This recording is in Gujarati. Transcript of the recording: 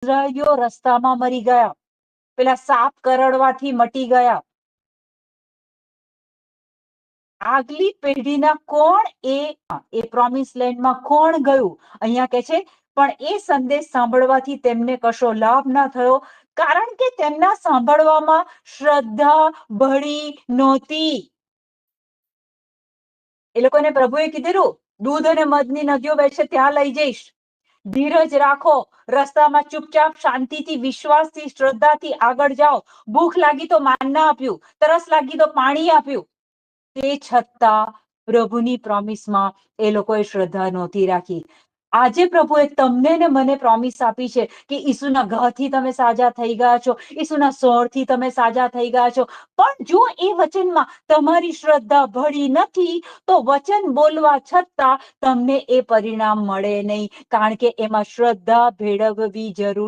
ઇઝરાયલીઓ રસ્તામાં મરી ગયા, પેલા સાપ કરડવાથી મટી ગયા. આગલી પેઢીના કોણ એ પ્રોમિસ લેન્ડમાં કોણ ગયું? અહીંયા કે છે પણ એ સંદેશ સાંભળવાથી તેમને કશો લાભ ના થયો, કારણ કે તેમના સાંભળવામાં શ્રદ્ધા ભળી નહોતી. એ લોકોને પ્રભુએ કીધેલું દૂધ અને મધની નદીઓ વહેશે ત્યાં લઈ જઈશ, ધીરજ રાખો, રસ્તામાં ચૂપચાપ શાંતિથી વિશ્વાસથી શ્રદ્ધાથી આગળ જાઓ. ભૂખ લાગી તો માન્ના આપ્યું, તરસ લાગી તો પાણી આપ્યું. તે છતાં પ્રભુની પ્રોમિસમાં એ લોકોએ શ્રદ્ધા નહોતી રાખી. આજે પ્રભુએ તમને ને મને પ્રોમિસ આપી છે કે ઈસુના ઘાથી તમે સાજા થઈ ગયા છો, ઈસુના સોળથી તમે સાજા થઈ ગયા છો. પણ જો એ વચનમાં તમારી શ્રદ્ધા ભળી નથી તો વચન બોલવા છતાં તમને એ પરિણામ મળે નહીં, કારણ કે એમાં શ્રદ્ધા ભેળવવી જરૂરી